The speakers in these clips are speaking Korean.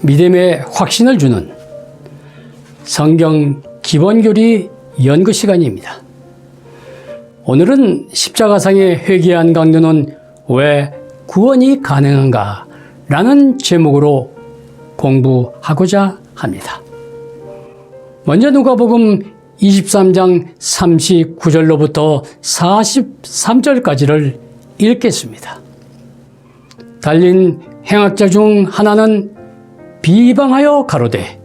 믿음의 확신을 주는 성경 기본교리 연구 시간입니다. 오늘은 십자가상에 회개한 강도는 왜 구원이 가능한가? 라는 제목으로 공부하고자 합니다. 먼저 누가복음 23장 39절로부터 43절까지를 읽겠습니다. 달린 행악자 중 하나는 비방하여 가로되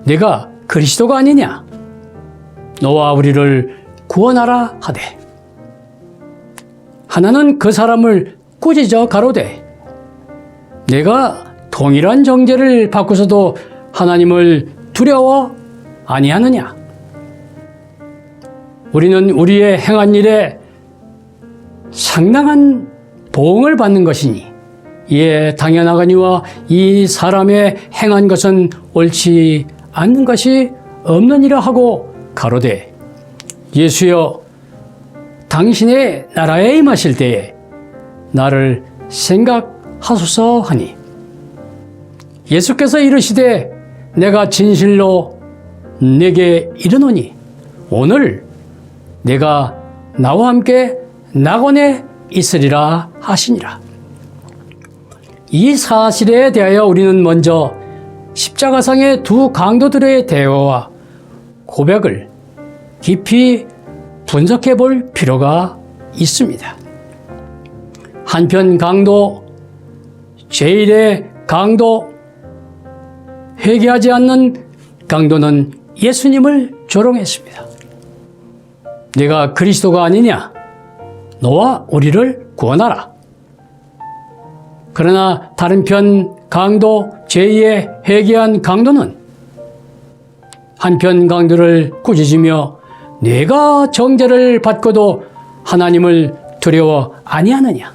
내가 그리스도가 아니냐? 너와 우리를 구원하라 하되 하나는 그 사람을 꾸짖어 가로되 내가 동일한 정죄를 받고서도 하나님을 두려워 아니하느냐? 우리는 우리의 행한 일에 상당한 보응을 받는 것이니 이에 당연하거니와 이 사람의 행한 것은 옳지 않는 것이 없느니라 하고 가로되 예수여 당신의 나라에 임하실 때에 나를 생각하소서 하니 예수께서 이르시되 내가 진실로 내게 이르노니 오늘 내가 나와 함께 낙원에 있으리라 하시니라. 이 사실에 대하여 우리는 먼저 십자가상의 두 강도들의 대화와 고백을 깊이 분석해 볼 필요가 있습니다. 한편 강도, 제1의 강도, 회개하지 않는 강도는 예수님을 조롱했습니다. 내가 그리스도가 아니냐? 너와 우리를 구원하라. 그러나 다른 편 강도, 제2의 회개한 강도는 한편 강도를 꾸짖으며 내가 정죄를 받고도 하나님을 두려워 아니하느냐?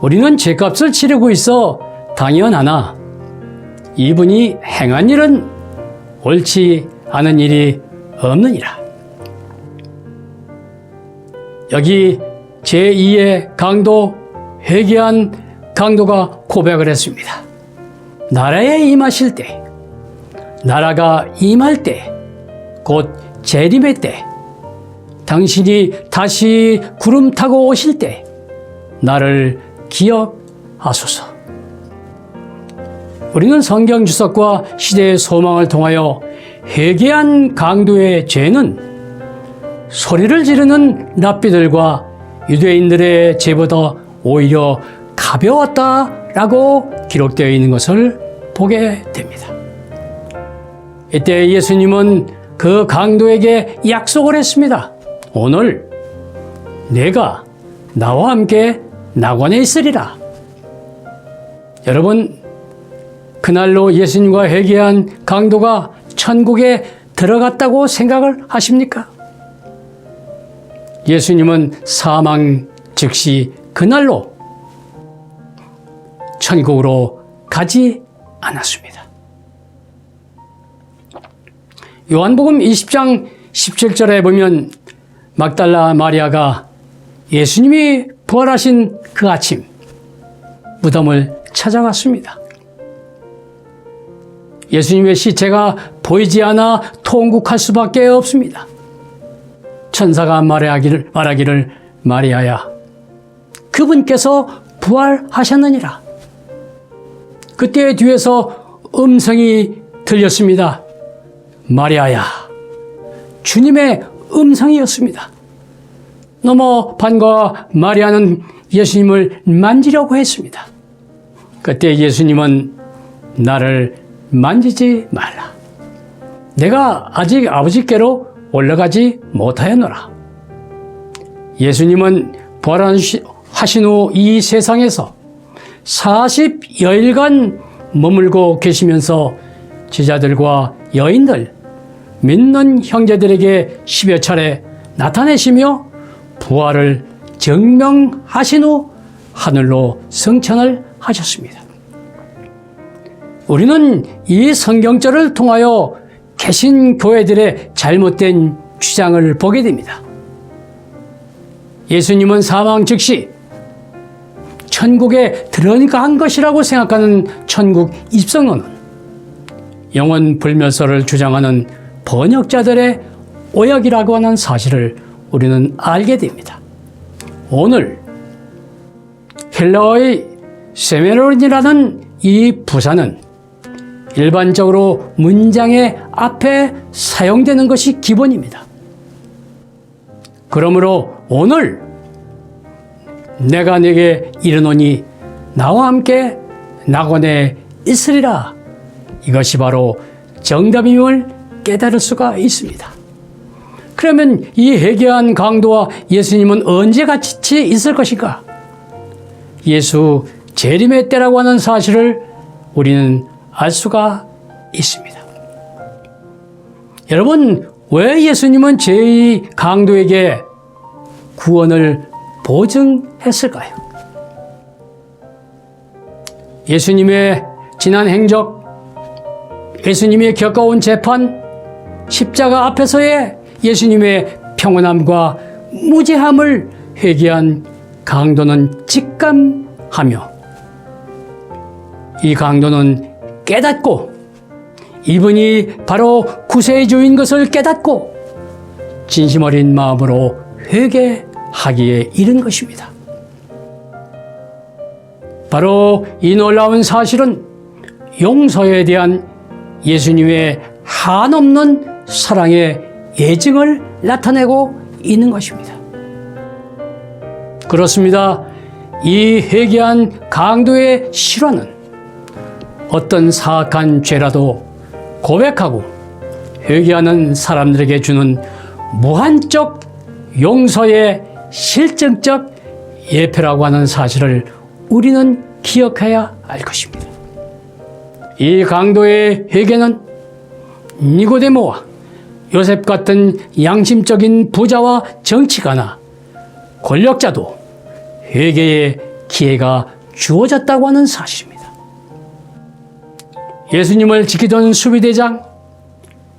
우리는 죄값을 치르고 있어 당연하나 이분이 행한 일은 옳지 않은 일이 없느니라. 여기 제2의 강도, 회개한 강도가 고백을 했습니다. 나라에 임하실 때, 나라가 임할 때, 곧 재림의 때, 당신이 다시 구름 타고 오실 때 나를 기억하소서. 우리는 성경 주석과 시대의 소망을 통하여 회개한 강도의 죄는 소리를 지르는 랍비들과 유대인들의 죄보다 오히려 가벼웠다라고 기록되어 있는 것을 보게 됩니다. 이때 예수님은 그 강도에게 약속을 했습니다. 오늘 내가 나와 함께 낙원에 있으리라. 여러분, 그날로 예수님과 회개한 강도가 천국에 들어갔다고 생각을 하십니까? 예수님은 사망 즉시 그날로 천국으로 가지 않았습니다. 요한복음 20장 17절에 보면 막달라 마리아가 예수님이 부활하신 그 아침 무덤을 찾아갔습니다. 예수님의 시체가 보이지 않아 통곡할 수밖에 없습니다. 천사가 말하기를 마리아야, 그분께서 부활하셨느니라. 그때 뒤에서 음성이 들렸습니다. 마리아야, 주님의 음성이었습니다. 너무 반가워 마리아는 예수님을 만지려고 했습니다. 그때 예수님은 나를 만지지 말라. 내가 아직 아버지께로 올라가지 못하였노라. 예수님은 부활하신 후 이 세상에서 40여일간 머물고 계시면서 제자들과 여인들, 믿는 형제들에게 10여 차례 나타내시며 부활을 증명하신 후 하늘로 승천을 하셨습니다. 우리는 이 성경절을 통하여 개신교회들의 잘못된 주장을 보게 됩니다. 예수님은 사망 즉시 천국에 들어간 것이라고 생각하는 천국 입성론은 영원 불멸설을 주장하는 번역자들의 오역이라고 하는 사실을 우리는 알게 됩니다. 오늘 헬라어의 세메론이라는 이 부사는 일반적으로 문장의 앞에 사용되는 것이 기본입니다. 그러므로 오늘 내가 네게 이르노니 나와 함께 낙원에 있으리라, 이것이 바로 정답임을 깨달을 수가 있습니다. 그러면 이 회개한 강도와 예수님은 언제 같이 있을 것인가? 예수 재림의 때라고 하는 사실을 우리는 알 수가 있습니다. 여러분, 왜 예수님은 제2 강도에게 구원을 보증했을까요? 예수님의 지난 행적, 예수님이 겪어온 재판, 십자가 앞에서의 예수님의 평온함과 무죄함을 회개한 강도는 직감하며 이 강도는 깨닫고 이분이 바로 구세의 주인 것을 깨닫고 진심 어린 마음으로 회개하기에 이른 것입니다. 바로 이 놀라운 사실은 용서에 대한 예수님의 한없는 사랑의 예증을 나타내고 있는 것입니다. 그렇습니다. 이 회개한 강도의 실화는 어떤 사악한 죄라도 고백하고 회개하는 사람들에게 주는 무한적 용서의 실증적 예표라고 하는 사실을 우리는 기억해야 할 것입니다. 이 강도의 회개는 니고데모와 요셉 같은 양심적인 부자와 정치가나 권력자도 회개의 기회가 주어졌다고 하는 사실입니다. 예수님을 지키던 수비대장,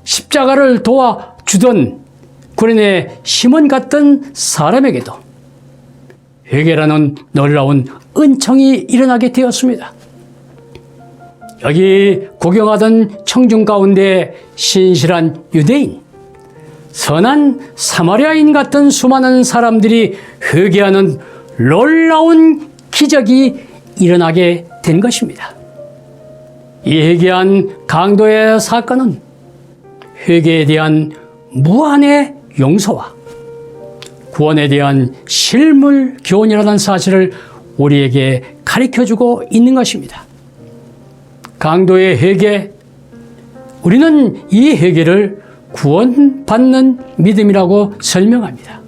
십자가를 도와주던 구레네 시몬 같은 사람에게도 회개라는 놀라운 은총이 일어나게 되었습니다. 여기 구경하던 청중 가운데 신실한 유대인, 선한 사마리아인 같은 수많은 사람들이 회개하는 놀라운 기적이 일어나게 된 것입니다. 이 회개한 강도의 사건은 회개에 대한 무한의 용서와 구원에 대한 실물 교훈이라는 사실을 우리에게 가르쳐주고 있는 것입니다. 강도의 회개, 우리는 이 회개를 구원받는 믿음이라고 설명합니다.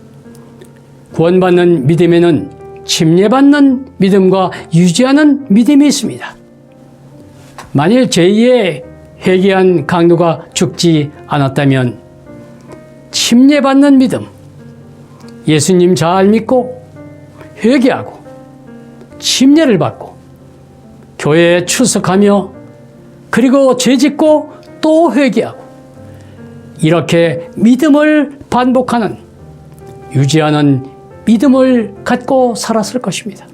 구원받는 믿음에는 침례받는 믿음과 유지하는 믿음이 있습니다. 만일 제2의 회개한 강도가 죽지 않았다면 침례받는 믿음, 예수님 잘 믿고 회개하고 침례를 받고 교회에 출석하며 그리고 죄짓고 또 회개하고 이렇게 믿음을 반복하는, 유지하는 믿음을 갖고 살았을 것입니다.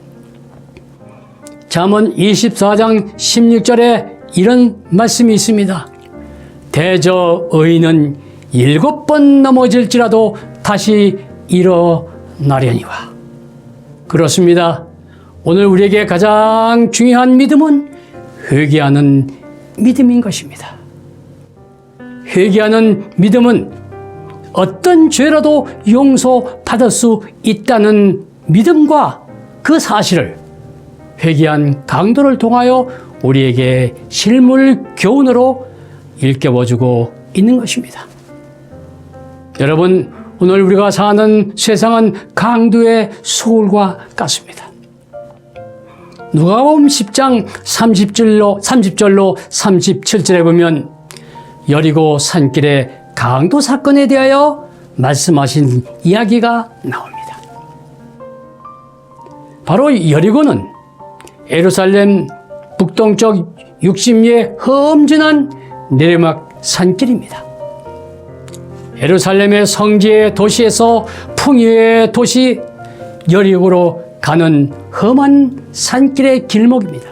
잠언 24장 16절에 이런 말씀이 있습니다. 대저 의인은 7번 넘어질지라도 다시 일어나려니와. 그렇습니다. 오늘 우리에게 가장 중요한 믿음은 회개하는 믿음인 것입니다. 회개하는 믿음은 어떤 죄라도 용서받을 수 있다는 믿음과 그 사실을 회개한 강도를 통하여 우리에게 실물 교훈으로 일깨워주고 있는 것입니다. 여러분, 오늘 우리가 사는 세상은 강도의 소울과 같습니다. 누가복음 10장 30절로 37절에 보면 여리고 산길의 강도 사건에 대하여 말씀하신 이야기가 나옵니다. 바로 여리고는 예루살렘 북동쪽 60리의 험준한 내리막 산길입니다. 예루살렘의 성지의 도시에서 풍요의 도시 여리고로 가는 험한 산길의 길목입니다.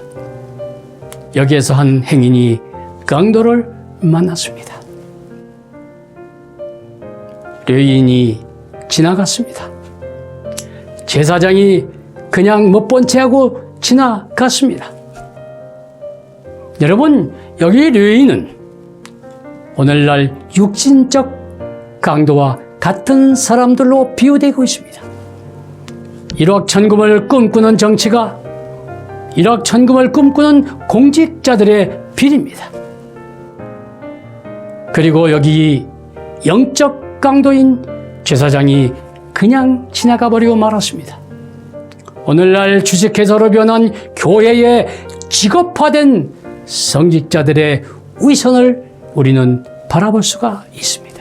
여기에서 한 행인이 강도를 만났습니다. 레위인이 지나갔습니다. 제사장이 그냥 못 본 채 하고 지나갔습니다. 여러분, 여기 레위인은 오늘날 육신적 강도와 같은 사람들로 비유되고 있습니다. 일확천금을 꿈꾸는 정치가 일확천금을 꿈꾸는 공직자들의 빌입니다. 그리고 여기 영적 강도인 제사장이 그냥 지나가 버리고 말았습니다. 오늘날 주식회사로 변한 교회의 직업화된 성직자들의 위선을 우리는 바라볼 수가 있습니다.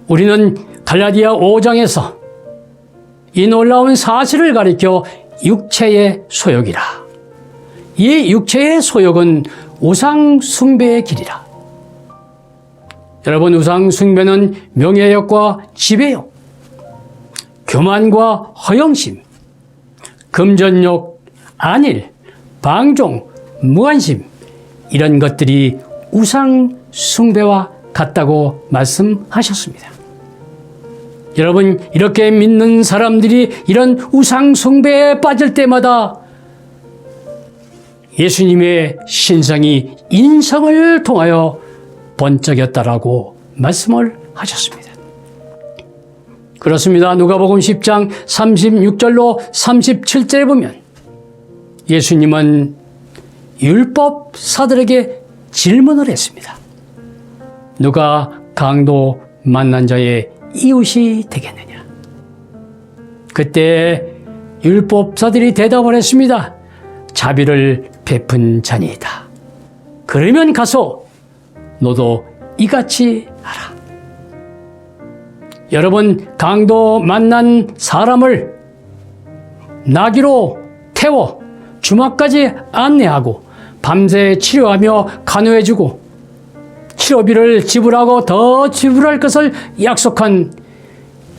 우리는 갈라디아 5장에서 이 놀라운 사실을 가리켜 육체의 소욕이라. 이 육체의 소욕은 우상 숭배의 길이라. 여러분, 우상 숭배는 명예욕과 지배욕, 교만과 허영심, 금전욕, 안일, 방종, 무관심, 이런 것들이 우상 숭배와 같다고 말씀하셨습니다. 여러분, 이렇게 믿는 사람들이 이런 우상 숭배에 빠질 때마다 예수님의 신성이 인성을 통하여 번쩍였다라고 말씀을 하셨습니다. 그렇습니다. 누가복음 10장 36절로 37절에 보면 예수님은 율법사들에게 질문을 했습니다. 누가 강도 만난 자의 이웃이 되겠느냐? 그때 율법사들이 대답을 했습니다. 자비를 베푼 자니이다. 그러면 가서 너도 이같이 하라. 여러분, 강도 만난 사람을 나귀로 태워 주막까지 안내하고 밤새 치료하며 간호해주고 치료비를 지불하고 더 지불할 것을 약속한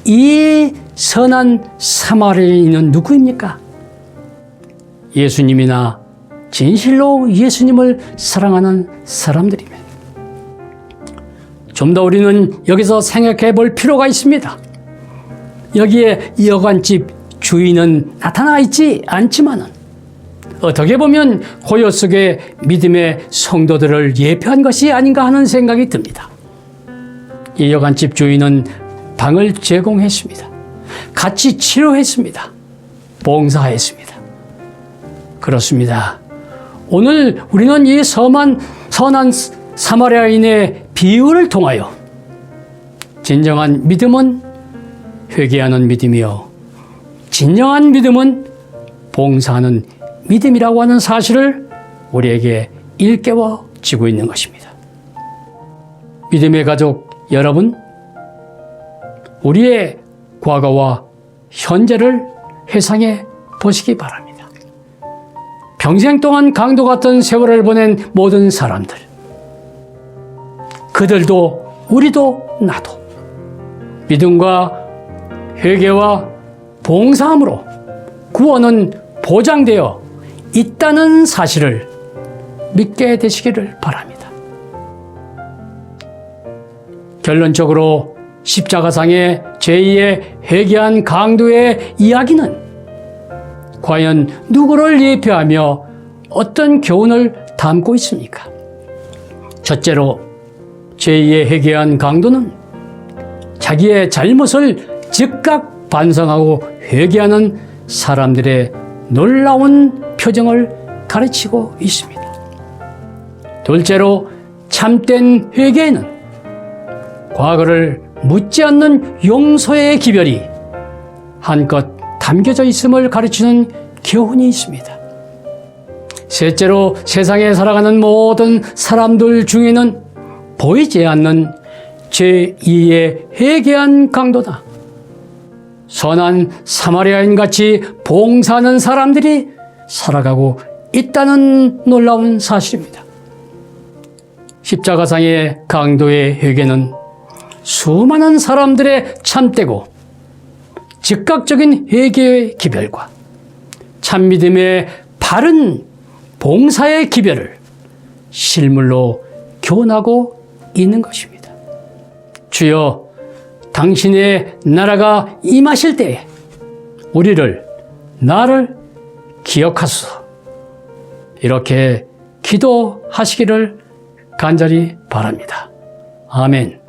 이 선한 사마리아인은 누구입니까? 예수님이나 진실로 예수님을 사랑하는 사람들입니다. 좀 더 우리는 여기서 생각해 볼 필요가 있습니다. 여기에 여관집 주인은 나타나 있지 않지만은 어떻게 보면 고요 속의 믿음의 성도들을 예표한 것이 아닌가 하는 생각이 듭니다. 이 여관집 주인은 방을 제공했습니다. 같이 치료했습니다. 봉사했습니다. 그렇습니다. 오늘 우리는 이 선한 사마리아인의 비유를 통하여 진정한 믿음은 회개하는 믿음이요, 진정한 믿음은 봉사하는 믿음이라고 하는 사실을 우리에게 일깨워지고 있는 것입니다. 믿음의 가족 여러분, 우리의 과거와 현재를 회상해 보시기 바랍니다. 평생 동안 강도 같은 세월을 보낸 모든 사람들, 그들도 우리도 나도 믿음과 회개와 봉사함으로 구원은 보장되어 있다는 사실을 믿게 되시기를 바랍니다. 결론적으로 십자가상의 제2의 회개한 강도의 이야기는 과연 누구를 예표하며 어떤 교훈을 담고 있습니까? 첫째로 제2의 회개한 강도는 자기의 잘못을 즉각 반성하고 회개하는 사람들의 놀라운 표정을 가르치고 있습니다. 둘째로 참된 회개에는 과거를 묻지 않는 용서의 기별이 한껏 담겨져 있음을 가르치는 교훈이 있습니다. 셋째로 세상에 살아가는 모든 사람들 중에는 보이지 않는 제2의 회개한 강도다. 선한 사마리아인같이 봉사하는 사람들이 살아가고 있다는 놀라운 사실입니다. 십자가상의 강도의 회개는 수많은 사람들의 참되고 즉각적인 회개의 기별과 참믿음의 바른 봉사의 기별을 실물로 교훈하고 있는 것입니다. 주여, 당신의 나라가 임하실 때에 나를 기억하소서. 이렇게 기도하시기를 간절히 바랍니다. 아멘.